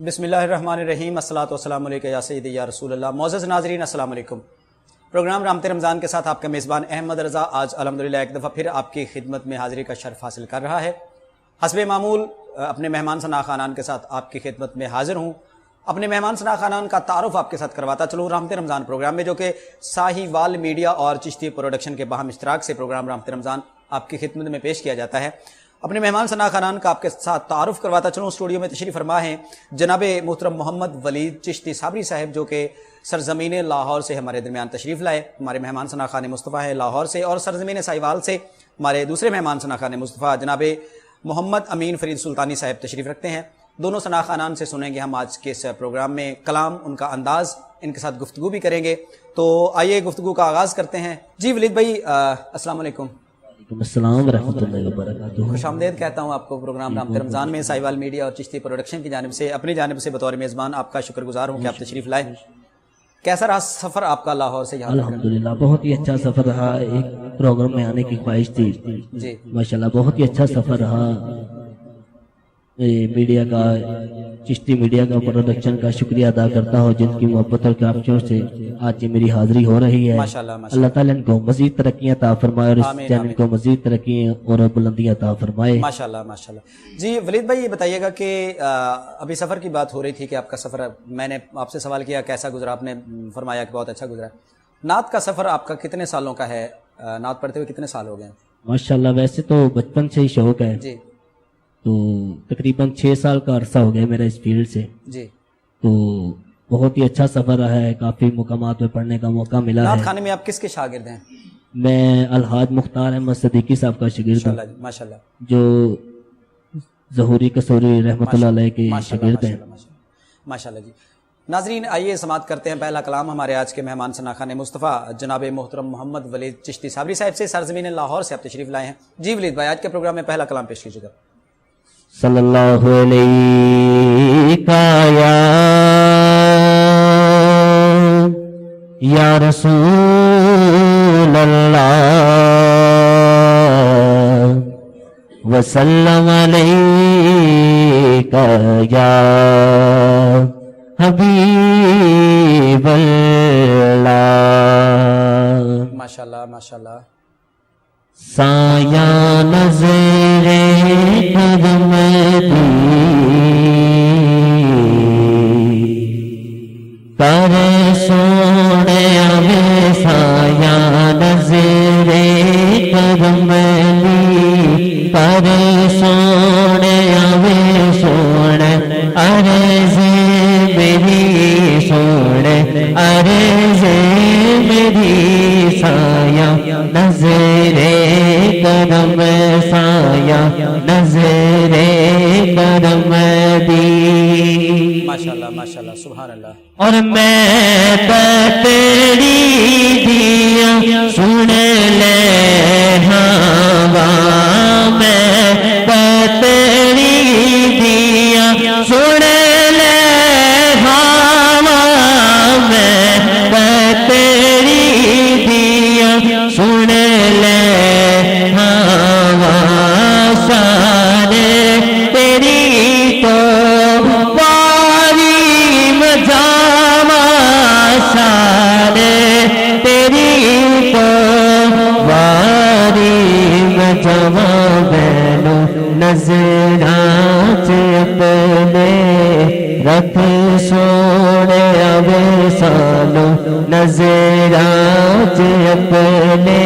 बिस्मिल्लाहिर्रहमानिर्रहीम अस्सलातु वस्सलामु अलैका या सय्यदी या रसूल अल्लाह। मोअज़्ज़ज़ नाज़रीन अस्सलामु अलैकुम। प्रोग्राम रामते रमज़ान के साथ आपका मेज़बान अहमद रज़ा आज अल्हम्दुलिल्लाह एक दफ़ा फिर आपकी खिदमत में हाज़िरी का शर्फ हासिल कर रहा है। हस्बे मामूल अपने मेहमान सना खानान के साथ आपकी खिदमत में हाजिर हूँ। अपने मेहमान सना खानान का तारुफ आपके साथ करवाता चलूँ रामते रमज़ान प्रोग्राम में, जो कि साहिवाल मीडिया और चिश्ती प्रोडक्शन के बाहम इश्तराक से प्रोग्राम रामते रमज़ान आपकी खिदमत में पेश किया जाता है। अपने मेहमान सना खानान का आपके साथ तारुफ करवाता चलूँ। स्टूडियो में तशरीफ़ फरमा हैं जनाब मोहतरम मोहम्मद वलीद चिश्ती साबरी साहब, जो कि सरजमीन लाहौर से हमारे दरमियान तशरीफ़ लाए। हमारे मेहमान सना खाने मुस्तफ़ा है लाहौर से, और सरजमीन साहिवाल से हमारे दूसरे मेहमान सना खाने मुस्तफ़ा जनाब मोहम्मद अमीन फरीद सुल्तानी साहब तशरीफ़ रखते हैं। दोनों सना खानान से सुनेंगे हम आज के इस प्रोग्राम में कलाम, उनका अंदाज़, इनके साथ गुफ्तगू भी करेंगे। तो आइए गुफ्तगू का आगाज़ करते हैं। जी वलीद भाई अस्सलाम वालेकुम। अस्सलाम वरहमतुल्लाहि वबरकातुहू। खुशामदीद कहता हूँ आपको प्रोग्राम रामते रमज़ान में साहिवाल मीडिया और चिश्ती प्रोडक्शन की जानिब से, अपनी जानिब से बतौर मेज़बान आपका शुक्रगुजार हूँ कि आप तशरीफ़ लाए। कैसा रहा सफ़र आपका लाहौर से यहाँ? अल्हम्दुलिल्लाह बहुत ही अच्छा सफ़र रहा। एक प्रोग्राम में आने की ख्वाहिश थी जी, माशाल्लाह बहुत ही अच्छा सफ़र रहा। मीडिया का, चिश्ती मीडिया का, प्रोडक्शन का शुक्रिया अदा करता हूँ जिनकी मोहब्बत और काफ़ियों से आज ये मेरी हाज़िरी हो रही है। माशाल्लाह अल्लाह ताला इनको मज़ीद तरक्कियाँ अता फरमाए और इस चैनल को मज़ीद तरक्कियाँ और बुलंदियाँ अता फरमाए। माशाल्लाह माशाल्लाह। जी वलीद भाई ये बताइएगा कि अभी सफ़र की बात हो रही थी कि आपका सफ़र, मैंने आपसे सवाल किया कैसा गुजरा, आपने फरमाया कि बहुत अच्छा गुजरा। नात का सफ़र आपका कितने सालों का है? नात पढ़ते हुए कितने साल हो गए? माशाल्लाह वैसे तो बचपन से ही शौक है जी, तो तकरीबन 6 साल का अरसा हो गया मेरा इस फील्ड से। जी। तो बहुत ही अच्छा सफ़र रहा है, काफ़ी मुकामात में पढ़ने का मौका मिला नात है। खाने में आप किसके शागिर्द हैं? मैं अलहाज मुख्तार अहमद सदीकी साहब का शागिर्द हूँ, माशाल्लाह माशाल्लाह जो ज़हूरी कसौरी रहमतुल्लाह अलैह के माशाल्लाह शागिर्द हैं। माशाल्लाह माशाल्लाह। जी नाजरीन आइए समात करते हैं पहला कलाम हमारे आज के मेहमान सना खाने मुस्तफ़ा जनाब मोहतरम मोहम्मद वलीद चिश्ती साबरी साहब से, सरजमीन लाहौर से आप तशरीफ़ लाए हैं। जी वलीद भाई आज के प्रोग्राम में पहला कलाम पेश कीजिएगा। सल्लल्लाहु अलैहि या रसूल अल्लाह वसल्लम अलैका या हबीब अल्लाह। माशाल्लाह माशाल्लाह। साया नज़रे कदम दी कर सोने आवे, साया नज़रे कदम दी कर सोने आवे सोने अरे जे मेरी सोने अरे जे मेरी साया नज़रे करम साया नज़रे करम दी। माशाल्लाह माशाल्लाह सुभान अल्लाह। और मैं तेरी दिया सुन ले हवा, मैं तेरी दिया सुन ले हवा, मैं तेरी दिया सुन ले हवा, सारे तेरी तो पारी मजावा, सारे तेरी तो वारी मजावा, मैनू नज़रां च अपने रख सोने आवे सानू नज़रां च अपने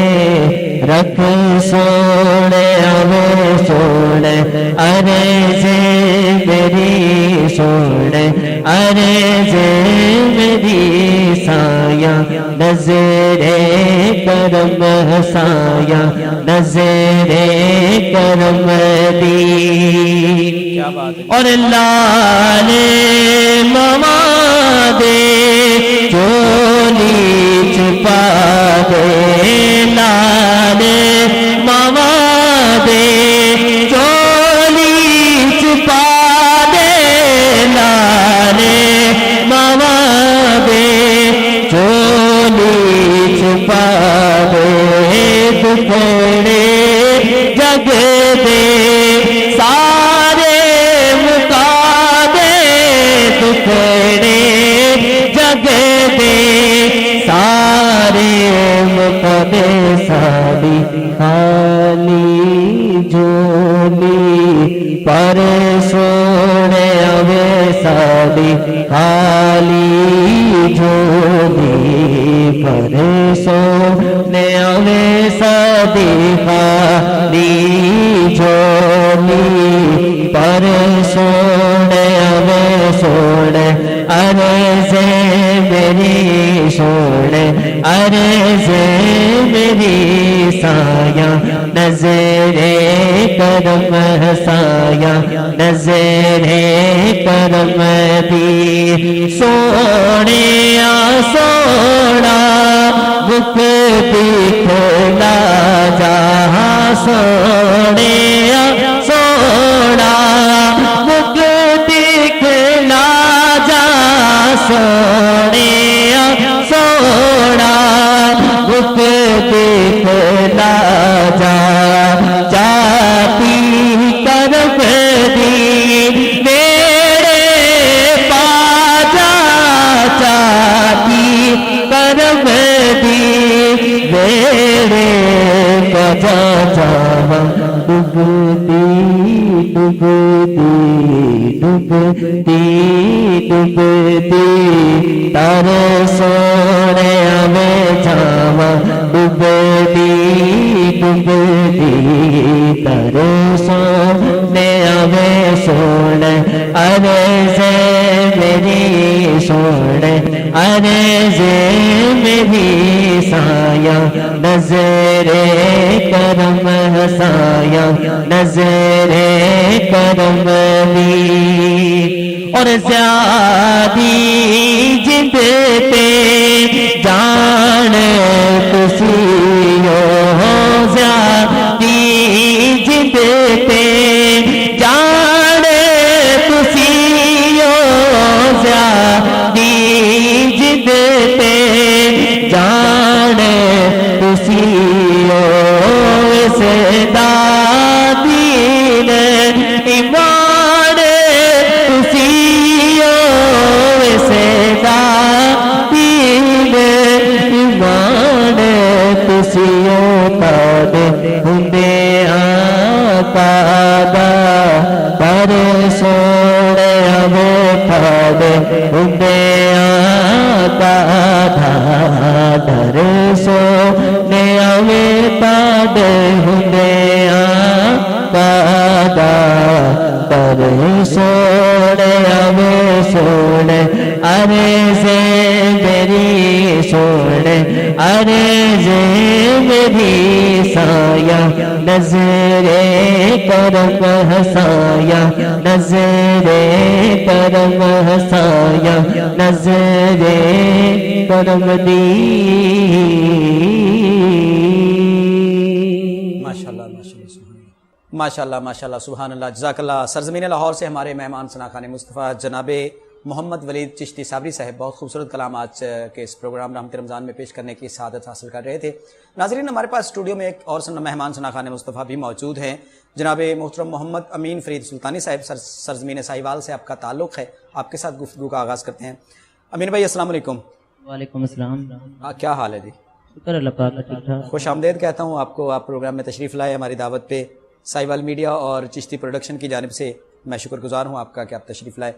रख सोने आवे सोने अरे जे मेरी सोने अरे जे मेरी साया नज़रे करम साया नज़रे करम दी। क्या बात है। और लाले ममा दे चोली छुपा दे, लाले ममा दे चोली छुपा दे, लाले ममा दे चोली छुपा दे, दुखड़े जग दे सारे मुका दे, लगदे सारे मुकदे साड़ी खाली झोली पर सोने अवे साड़ी खाली झोली पर सोने अवे साड़ी खाली झोली पर सोने अवे सोने अरे से मेरी सोने अरे से मेरी साया नजरे करम साया नजरे करम दी सोने सोना मुख दिखला जहाँ सोने सोना मुख दिखला जा सोने सोना मुख दिखला जा जाती करम दी मेरे पाजा जाती करम दी मेरे पाजा जावा डूबती डूबती डूबती डूबती तारे सोने हमें जावा डूबती डूबती तारे सोने हमें सोने अरे से मेरी सोने अरे से मेरी साया नजरे करम हसाया नजरे करम ली और ज़्यादी जिंद पे जान तुसियो ज़्यादी जिंद पे जान तुसियो ज़्यादी जिंद पे जान तुसियो से दादीन ईमान तुसियो से दादीन ईमान तुसियो तब हुंदे आकादा पर सोने हमें खादे हुंदे आकादा धर सोने हमें तादे हुंदे आकादा पर सोने हमें सोने अरे से मेरी सोने अरे से मेरी साया नजरे करम हसाया नजरे करम हसाया नजरे करम दी माशाल्लाह माशाल्लाह माशाल्लाह सुभान अल्लाह जज़ाकल्लाह। सरज़मीन लाहौर से हमारे मेहमान सनाखाने मुस्तफ़ा जनाबे मोहम्मद वलीद चिश्ती साबरी साहब बहुत खूबसूरत कलाम आज के इस प्रोग्राम रहमत रमज़ान में पेश करने की सआदत हासिल कर रहे थे। नाज़रीन, हमारे पास स्टूडियो में एक और मेहमान सनाखाने मुस्तफ़ा भी मौजूद हैं। जनाबे मोहतरम मोहम्मद अमीन फ़रीद सुल्तानी साहब सरज़मीन साहिवाल से आपका ताल्लुक़ है, आपके साथ गुफ्तगू का आगाज़ करते हैं। अमीन भाई अस्सलाम वालेकुम। वालेकुम अस्सलाम। क्या हाल है जी? शुक्र अल्लाह पाक का, ठीक ठाक। खुश आमदेद कहता हूँ आपको, आप प्रोग्राम में तशरीफ़ लाए हमारी दावत पे। साहिवाल मीडिया और चिश्ती प्रोडक्शन की जानिब से मैं शुक्रगुजार हूँ आपका कि आप तशरीफ़ लाए।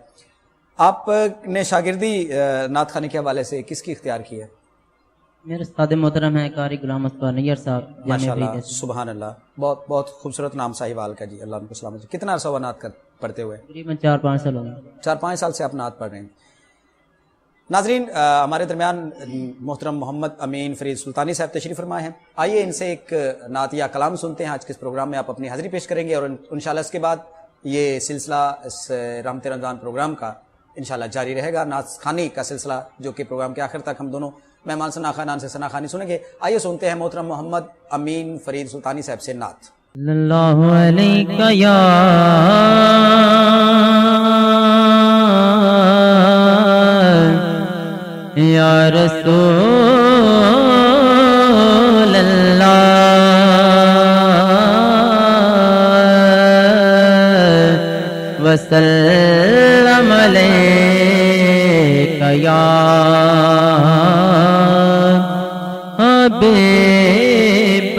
आपने शागिर्दी नात खाने के हवाले से किसकी इख्तियार की है? मेरे उस्ताद मोहतरम है कारी गुलाम असफर नैयर साहब। माशाल्लाह सुभान अल्लाह, बहुत बहुत खूबसूरत नाम साहिवाल का जी, अल्लाह उनको सलामत। कितना अरसा हुआ नात पढ़ते हुए? तकरीबन 4-5 साल हो गए। 4-5 साल से आप नात पढ़ रहे हैं। नाजरीन, हमारे दरमियान मोहतरम मोहम्मद अमीन फ़रीद सुल्तानी साहब तशरीफ़ फरमा हैं। आइए इनसे एक नात या कलाम सुनते हैं। आज के इस प्रोग्राम में आप अपनी हाज़िरी पेश करेंगे और इंशाल्लाह इसके बाद ये सिलसिला इस रहमत रमज़ान प्रोग्राम का इंशाल्लाह जारी रहेगा। नात खानी का सिलसिला जो कि प्रोग्राम के आखिर तक हम दोनों मेहमान सना खानान से सना खानी सुनेंगे। आइए सुनते हैं मोहतरम मोहम्मद अमीन फ़रीद सुल्तानी साहब से नात। सल्लल्लाहु अलैका या रसूल अल्लाह वसल्लम अलैका یا حبیب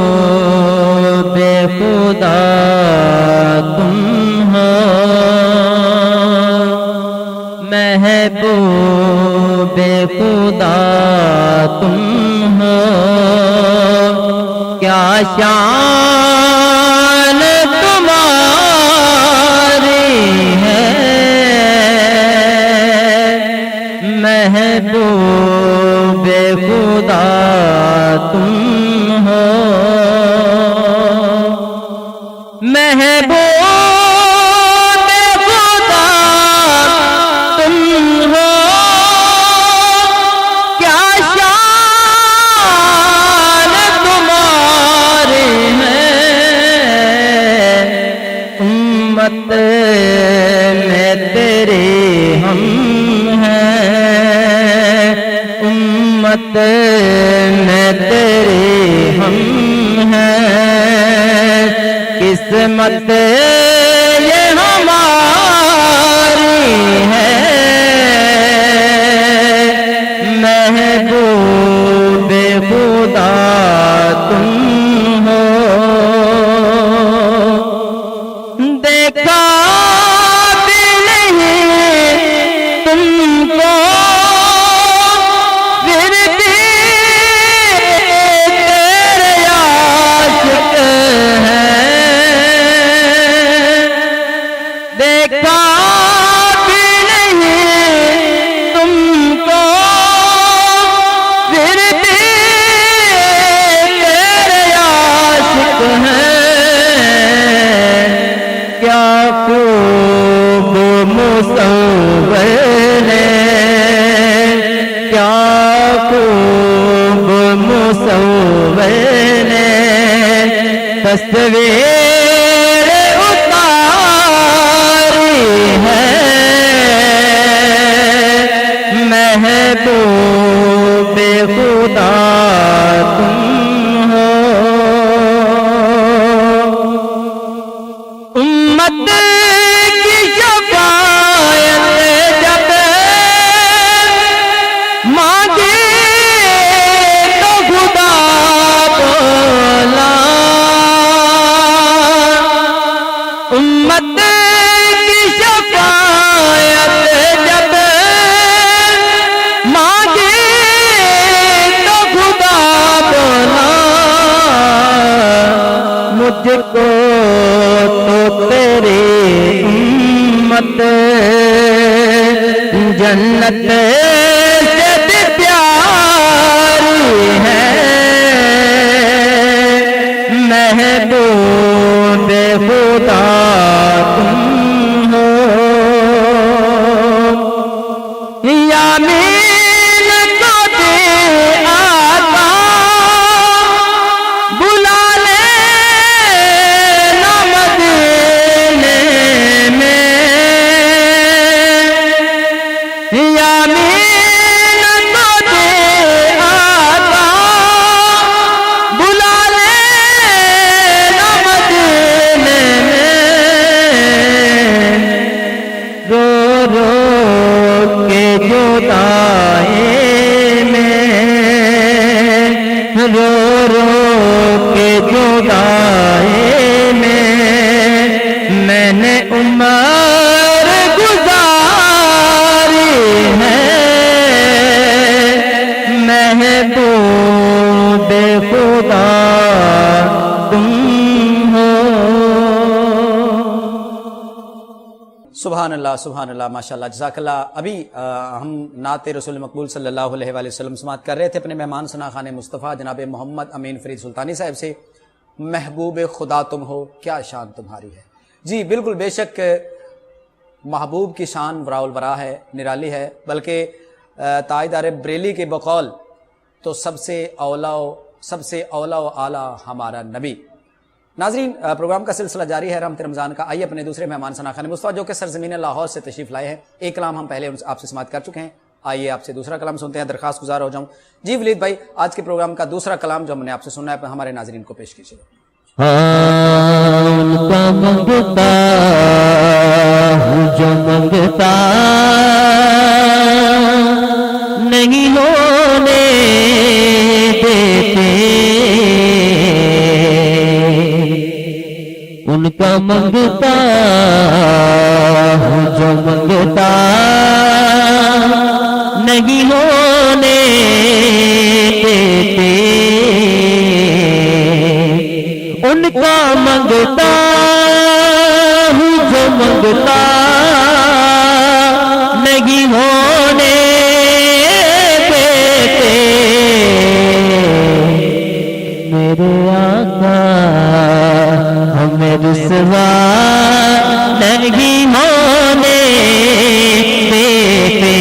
محبوب خدا تم ہو، محبوب خدا تم ہو، کیا شان تمہاری ہے، محبوب خدا تم ہو، محبوب خدا تم ہو، کیا شان تمہاری ہے، امت میں تیری ہم ہیں، امت میں تیری ہم ہیں، قسمت یہ ہماری ہے، محبوب خدا تم ہو، دیکھا بھی نہیں تم کو پھر بھی تیرے عاشق ہیں، دیکھا بھی نہیں تم کو پھر بھی تیرے عاشق ہیں، کیا خوب مصور نے، کیا خوب مصور نے تصویر اتاری ہے، محبوب خدا تم ہو، امت کی شفاعت جب مانگی تو خدا بولا، امت کی شفاعت جب مانگی تو خدا بولا، مجھ کو تو تیری امت جنت سے بھی پیاری ہے، محبوب خدا تم ہو، یامین کو دے آقا بلا لے نا مدینے میں، یامین کو دے آقا بلا لے نا مدینے میں، رو رو کے جدائی میں، رو رو کے جدائی میں، میں نے عمر گزاری ہے، محبوب خدا تم ہو۔ سبحان اللہ سبحان اللہ، ماشاءاللہ، جزاک اللہ۔ ابھی ہم نعت رسول مقبول صلی اللہ علیہ وآلہ وسلم سماعت کر رہے تھے اپنے مہمان ثنا خان مصطفیٰ جناب محمد امین فرید سلطانی صاحب سے، محبوب خدا تم ہو، کیا شان تمہاری ہے۔ جی بالکل، بے شک محبوب کی شان وراء الورا ہے، نرالی ہے، بلکہ تاجدار بریلی کے بقول تو سب سے اولا و اعلیٰ ہمارا نبی۔ ناظرین، پروگرام کا سلسلہ جاری ہے رحمت رمضان کا۔ آئیے اپنے دوسرے مہمان ثنا خان مصطفیٰ جو کہ سرزمین لاہور سے تشریف لائے ہیں، ایک کلام ہم پہلے آپ سے سماعت کر چکے ہیں، آئیے آپ سے دوسرا کلام سنتے ہیں. درخواست گزار ہو جاؤں. جی ولید بھائی، آج کے پروگرام کا دوسرا کلام جو ہم نے آپ سے سننا ہے ہمارے ناظرین کو پیش کیجیے. ان کا منگتا ہوں جو منگتا نہیں ہونے دیتے، ان کا منگتا ہوں جو منگتا نہیں ہونے دیتے، ان کا منگتا ہوں جو منگتا نہیں ہونے دیتے، میرے آقا ہمیں رسوا نہیں ہونے دیتے،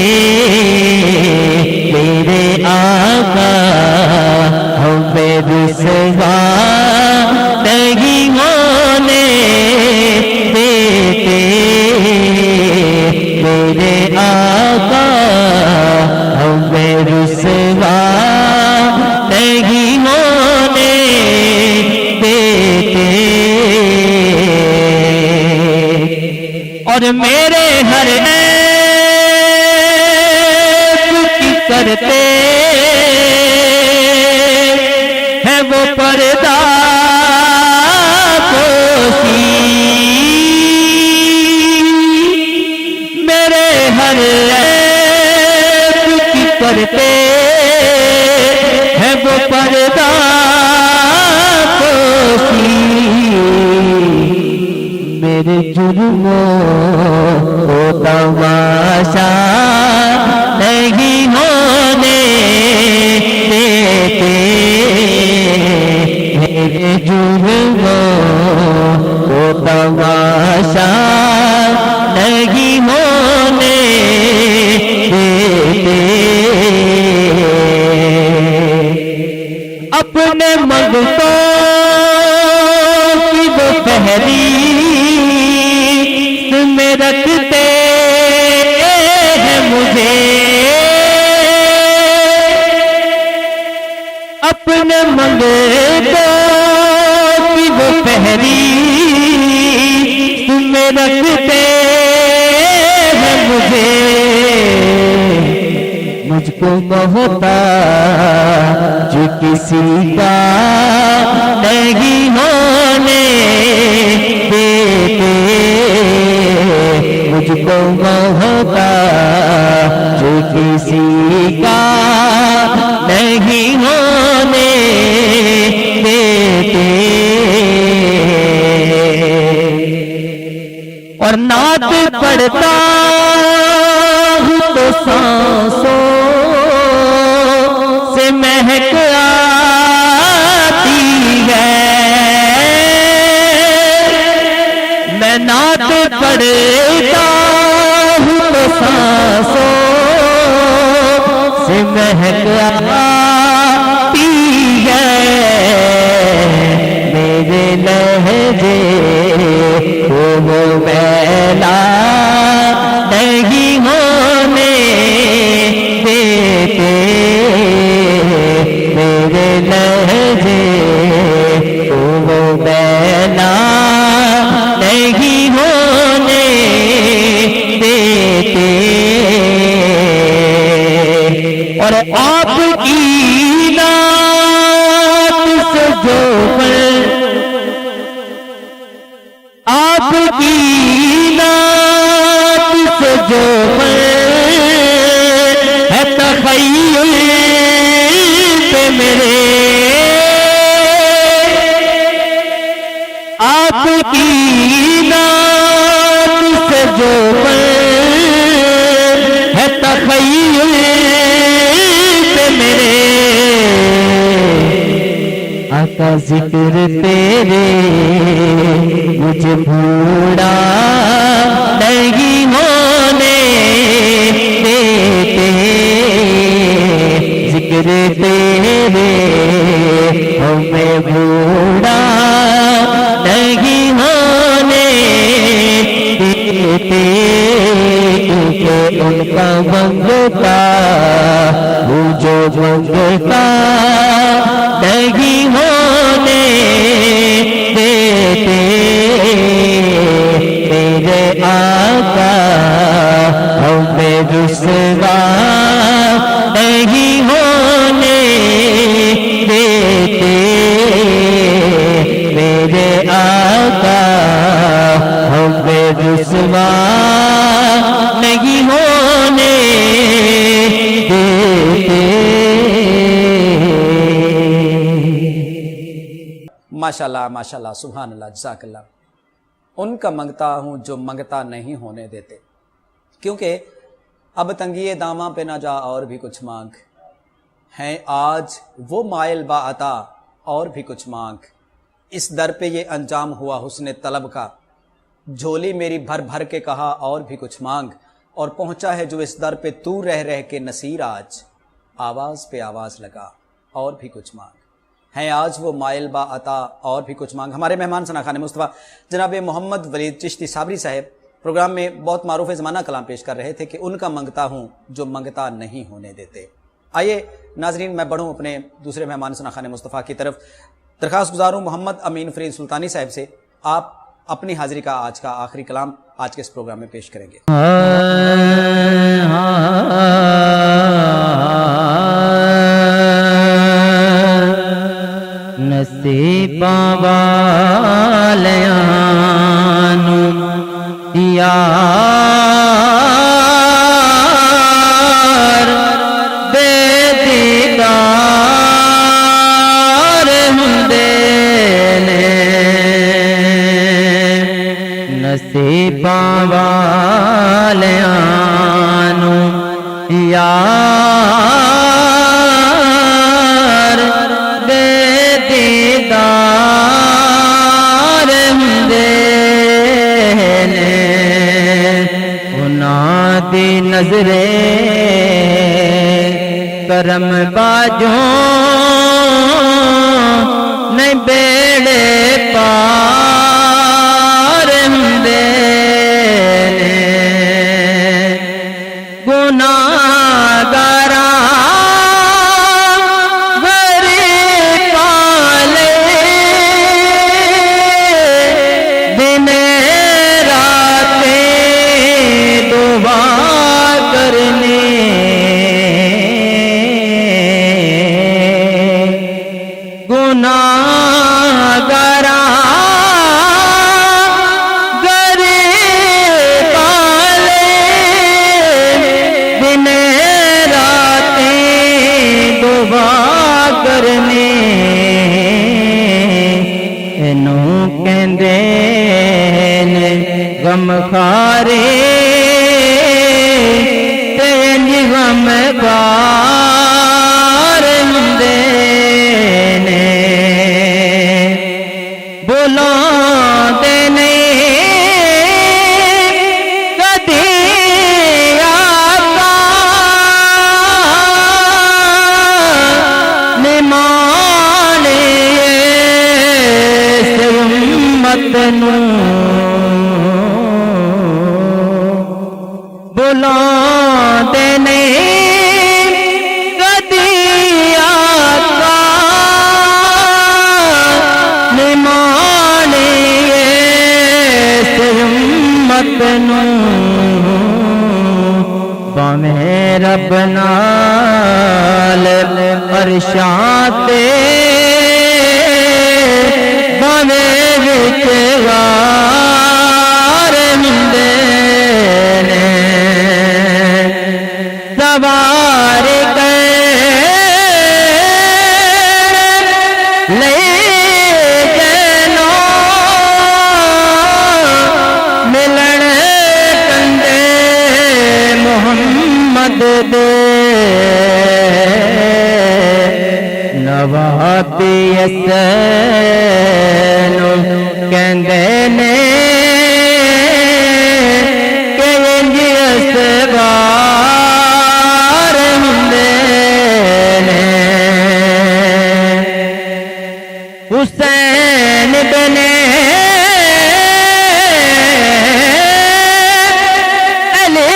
میرے آقا ہمیں رسوا نہیں ہونے دیتے، میرے آقا ہمیں رسوا نہیں ہونے دیتے، اور میرے ہر عیب کی کرتے ہیں وہ پردہ میرے ہر عیب کی کرتے ہیں وہ پردہ پوشی، میرے جرموں کو تماشا نہیں ہونے دیتے، میرے جرموں کو تماشا نہیں ہونے دیتے، اپنے منگتوں کی وہ فہرست میں رکھتے ہیں مجھے، اپنے منگتوں کی وہ فہرست میں رکھتے ہیں مجھے، مجھ کو محتاج کسی کا نہیں ہونے دیتے، مجھ کو محتاج کسی کا نہیں ہونے دیتے، اور نعت پڑھتا ہوں تو سانسوں سے مہک آتی ہے، میں نعت پڑھتا ہوں تو سانسوں سے مہک آتی ہے، میرے لہجے کو وہ میلا نہیں ہونے دیتے، میرے لہجے کو وہ میلا نہیں ہونے دیتے، اور آپ کی نعت سے جو آپ کی نعت سے جو ہے تخیل پہ میرے، آپ کی نعت سے جو ہے تخیل پہ میرے، آقا ذکر تیرے مجھے بھولا نہیں ہونے دیتے، ذکر تیرے ہمیں بھولا نہیں ہونے دیتے، کیونکہ उनका मंगता हूँ जो मंगता नहीं होने देते मेरे आका हमें रुसवा नहीं होने देते मेरे आका हमें रुसवा नहीं होने देते। माशाल्लाह माशाल्लाह, सुभान अल्लाह, जज़ाकल्लाह। उनका मंगता हूँ जो मंगता नहीं होने देते, क्योंकि अब तंगिए दामा पे ना जा और भी कुछ मांग, हैं आज वो मायल बाअता और भी कुछ मांग। इस दर पे ये अंजाम हुआ हुस्ने तलब का, झोली मेरी भर भर के कहा और भी कुछ मांग। और पहुंचा है जो इस दर पे तू रह रह के नसीर, आज आवाज़ पे आवाज़ लगा और भी कुछ मांग, हैं आज वो मायल बा अता और भी कुछ मांग। हमारे मेहमान सना खाने मुस्तफ़ा जनाब मोहम्मद वलीद चिश्ती साबरी साहब प्रोग्राम में बहुत मारूफ ज़माना कलाम पेश कर रहे थे कि उनका मंगता हूँ जो मंगता नहीं होने देते। आइए नाजरीन, मैं बढ़ूँ अपने दूसरे मेहमान सना खाने मुस्तफ़ा की तरफ। दरख्वास्त गुजार हूँ मोहम्मद अमीन फरीद सुल्तानी साहब से, आप अपनी हाजिरी का आज का आखिरी कलाम आज के इस प्रोग्राम में पेश करेंगे। नसीबा वालियानु यार बेदीदार हुंदे ने, नसीबा वालियानु यार बेदीदार हुंदे ने, उन्हां दी नज़रे करम बाजों नहीं बेड़े पार हुंदे ने, गुनाहगारा गरीब वाले दिने रातें दुआ करने, गुनाहगारा गरीब वाले दिने रातें दुआ करने, इनू कहंदे ने गम खारे ते इंज गम बार हुंदे ने, बुलांदे ने कदी आका निमाने इस उम्मत नू, बुलांदे ने कदी आका निमाने इस उम्मत नू, भावें रब नाल अरशां ते भावें विच गार हुंदे ने, सवार ले जनो मिलन कंदे मोहम्मद दे, नवाती असैनु कहंदे ने कि इंज असवार हुंदे ने, हुसैन बने अली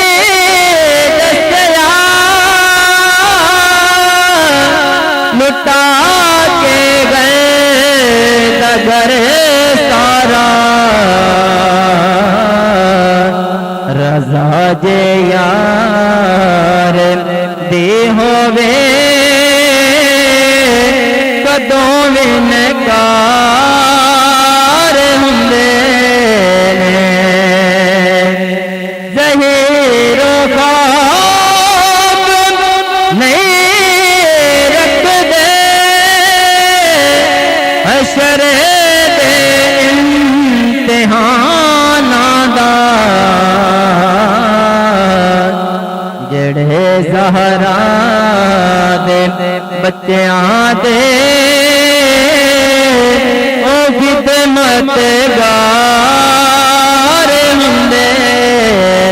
لٹا کے گئے دگر سارا رضا جے یار دی ہووے کدوں وی نکار ہوندے نے ظہیر و خواب نہیں رکھدے حشر دے امتحاناں دا جڑے زہرا دے بچیاں دے او خدمت گار ہوندے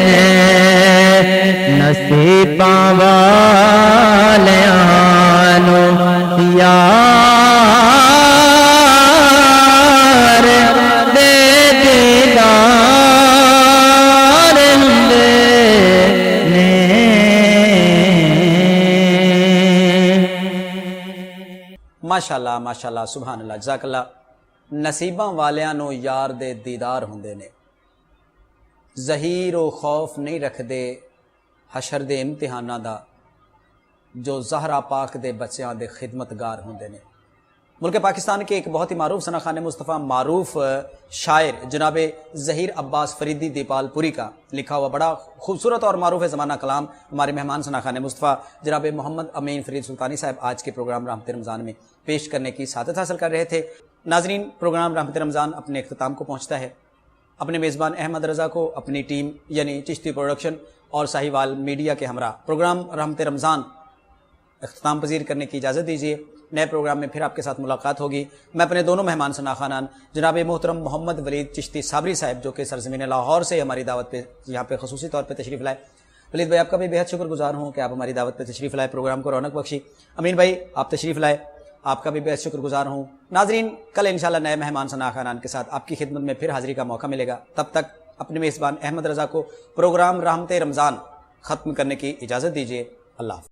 نے نصیباں والیاں نوں یار دے دیدار ہوندے نے ماشاءاللہ ماشاءاللہ سبحان اللہ جزاک اللہ نصیباں والیاں نو یار دے دیدار ہوندے نے ظہیر و خوف نہیں رکھ دے حشر دے امتحاناں دا جو زہرا پاک دے بچیاں دے خدمتگار ہوندے نے ملک پاکستان کے ایک بہت ہی معروف ثناخان مصطفیٰ معروف شاعر جناب ظہیر عباس فریدی دیپال پوری کا لکھا ہوا بڑا خوبصورت اور معروف زمانہ کلام ہمارے مہمان ثناخان مصطفیٰ جناب محمد امین فرید سلطانی صاحب آج کے پروگرام رحمت رمضان میں پیش کرنے کی سعادت حاصل کر رہے تھے۔ ناظرین، پروگرام رحمت رمضان اپنے اختتام کو پہنچتا ہے۔ اپنے میزبان احمد رضا کو اپنی ٹیم یعنی چشتی پروڈکشن اور ساہیوال میڈیا کے ہمراہ پروگرام رحمت رمضان اختتام پذیر کرنے کی اجازت دیجیے۔ نئے پروگرام میں پھر آپ کے ساتھ ملاقات ہوگی۔ میں اپنے دونوں مہمان ثناخانان جناب محترم محمد ولید چشتی صابری صاحب جو کہ سرزمین لاہور سے ہماری دعوت پہ یہاں پہ خصوصی طور پہ تشریف لائے۔ ولید بھائی، آپ کا بھی بہت شکر گزار ہوں کہ آپ ہماری دعوت پہ تشریف لائے، پروگرام کو رونق بخشی۔ امین بھائی، آپ تشریف لائے، آپ کا بھی بہت شکر گزار ہوں۔ ناظرین، کل انشاءاللہ نئے مہمان ثناخانان کے ساتھ آپ کی خدمت میں پھر حاضری کا موقع ملے گا۔ تب تک اپنے میزبان احمد رضا کو پروگرام رحمت رمضان ختم کرنے کی اجازت دیجیے۔ اللہ حافظ۔